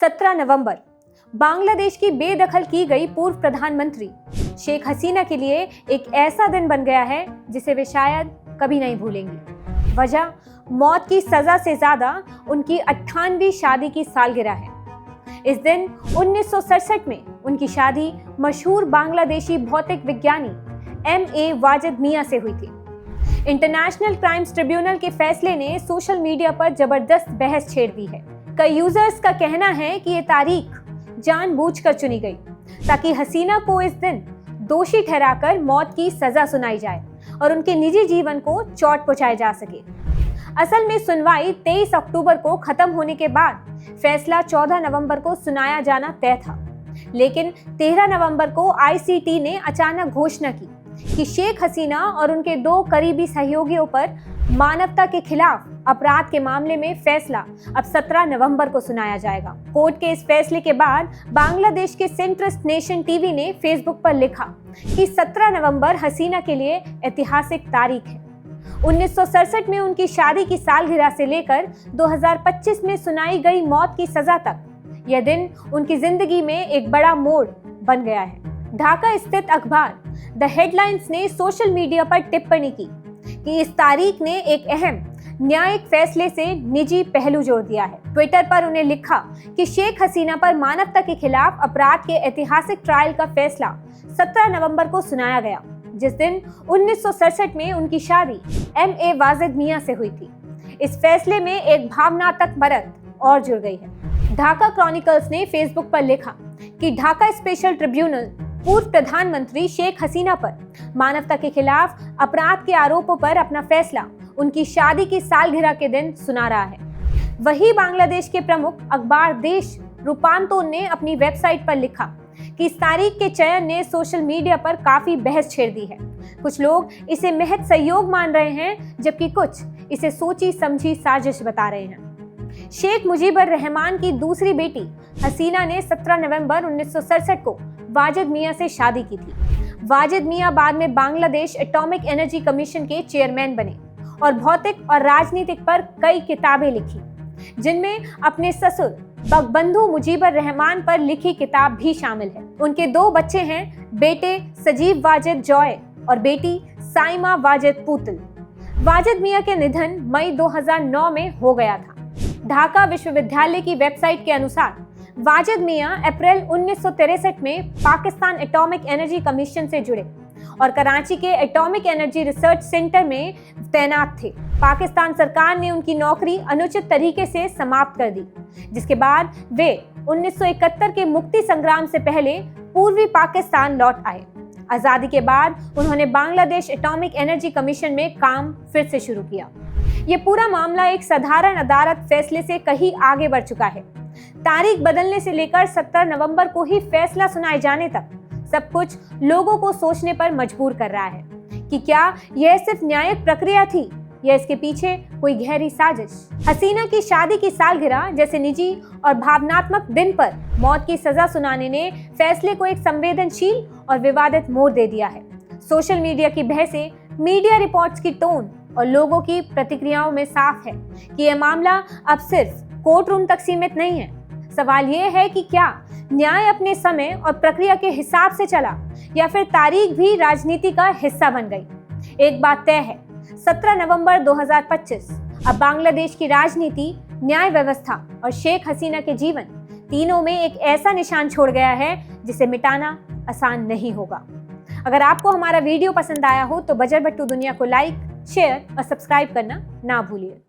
17 नवंबर बांग्लादेश की बेदखल की गई पूर्व प्रधानमंत्री शेख हसीना के लिए एक ऐसा दिन बन गया है जिसे वे शायद कभी नहीं भूलेंगी। वजह मौत की सजा से ज्यादा उनकी 98वीं शादी की सालगिरह है। इस दिन 1967 में उनकी शादी मशहूर बांग्लादेशी भौतिक विज्ञानी M.A. वाजिद मियां से हुई थी। इंटरनेशनल क्राइम्स ट्रिब्यूनल के फैसले ने सोशल मीडिया पर जबरदस्त बहस छेड़ दी है। कई यूजर्स का कहना है कि ये तारीख जानबूझकर चुनी गई ताकि हसीना को इस दिन दोषी ठहराकर मौत की सजा सुनाई जाए और उनके निजी जीवन को चोट पहुंचाई जा सके। असल में सुनवाई 23 अक्टूबर को खत्म होने के बाद फैसला 14 नवंबर को सुनाया जाना तय था, लेकिन 13 नवंबर को ICT ने अचानक घोषणा की कि शेख हसीना और उनके 2 करीबी सहयोगियों पर मानवता के खिलाफ अपराध के मामले में फैसला अब 17 नवंबर को सुनाया जाएगा। कोर्ट के इस फैसले के बाद बांग्लादेश के सेंट्रस्ट नेशन टीवी ने फेसबुक पर लिखा कि 17 नवंबर हसीना के लिए ऐतिहासिक तारीख है। 1967 में उनकी शादी की सालगिरह से लेकर 2025 में सुनाई गई मौत की सजा तक यह दिन उनकी जिंदगी में एक बड़ा मोड़ बन गया है। ढाका स्थित अखबार द हेडलाइंस ने सोशल मीडिया पर टिप्पणी की कि इस तारीख ने एक अहम न्यायिक फैसले से निजी पहलू जोड़ दिया है। ट्विटर पर उन्हें लिखा कि शेख हसीना पर मानवता के खिलाफ अपराध के ऐतिहासिक ट्रायल का फैसला 17 नवंबर को सुनाया गया, जिस दिन 1967 में उनकी शादी M.A. वाजिद मियां से हुई थी। इस फैसले में एक भावनात्मक परत और जुड़ गई है। ढाका क्रॉनिकल्स ने फेसबुक पर लिखा कि ढाका स्पेशल ट्रिब्यूनल पूर्व प्रधानमंत्री शेख हसीना पर मानवता के खिलाफ अपराध के आरोपों पर अपना फैसला उनकी शादी की सालगिरह के दिन सुना रहा है। वही बांग्लादेश के प्रमुख अखबार देश रूपांतोन ने अपनी वेबसाइट पर लिखा कि इस तारीख के चयन ने सोशल मीडिया पर काफी बहस छेड़ दी है। कुछ लोग इसे महज सहयोग मान रहे हैं, जबकि कुछ इसे सोची समझी साजिश बता रहे हैं। शेख मुजीबुर रहमान की दूसरी बेटी हसीना ने 17 नवंबर 1967 को वाजिद मियां से शादी की थी। वाजिद मियां बाद में बांग्लादेश एटॉमिक एनर्जी कमीशन के चेयरमैन बने और भौतिक और राजनीतिक पर कई किताबें लिखी, जिनमें अपने ससुर बंधु मुजीबुर रहमान पर लिखी किताब भी शामिल है। उनके 2 बच्चे हैं, बेटे सजीव वाजिद जॉय और बेटी साइमा वाजिद पुतल। वाजिद मियां के निधन मई 2009 में हो गया था। ढाका विश्वविद्यालय की वेबसाइट के अनुसार वाजिद मियां अप्रैल 1963 में पाकिस्तान एटॉमिक एनर्जी कमीशन से जुड़े और कराची के एटॉमिक एनर्जी रिसर्च सेंटर में तैनात थे। पाकिस्तान सरकार ने उनकी नौकरी अनुचित तरीके से समाप्त कर दी, जिसके बाद वे 1971 के मुक्ति संग्राम से पहले पूर्वी पाकिस्तान लौट आए। आजादी के बाद उन्होंने बांग्लादेश एटॉमिक एनर्जी कमीशन में काम फिर से शुरू किया। ये पूरा मामला एक साधारण अदालत फैसले से कहीं आगे बढ़ चुका है। तारीख बदलने से लेकर 17 नवंबर को ही फैसला सुनाए जाने तक सब कुछ लोगों को सोचने पर मजबूर कर रहा है कि क्या यह सिर्फ न्यायिक प्रक्रिया थी या इसके पीछे कोई गहरी साजिश। हसीना की शादी की सालगिरह जैसे निजी और भावनात्मक दिन पर मौत की सजा सुनाने ने फैसले को एक संवेदनशील और विवादित मोड़ दे दिया है। सोशल मीडिया की बहसें, मीडिया रिपोर्ट्स की टोन और लोगों की प्रतिक्रियाओं में साफ है कि यह मामला अब सिर्फ कोर्ट रूम तक सीमित नहीं है। सवाल यह है कि क्या न्याय अपने समय और प्रक्रिया के हिसाब से चला या फिर तारीख भी राजनीति का हिस्सा बन गई। एक बात तय है, 17 नवंबर 2025 अब बांग्लादेश की राजनीति, न्याय व्यवस्था और शेख हसीना के जीवन तीनों में एक ऐसा निशान छोड़ गया है जिसे मिटाना आसान नहीं होगा। अगर आपको हमारा वीडियो पसंद आया हो तो बजर भट्टू दुनिया को लाइक, शेयर और सब्सक्राइब करना ना भूलिए।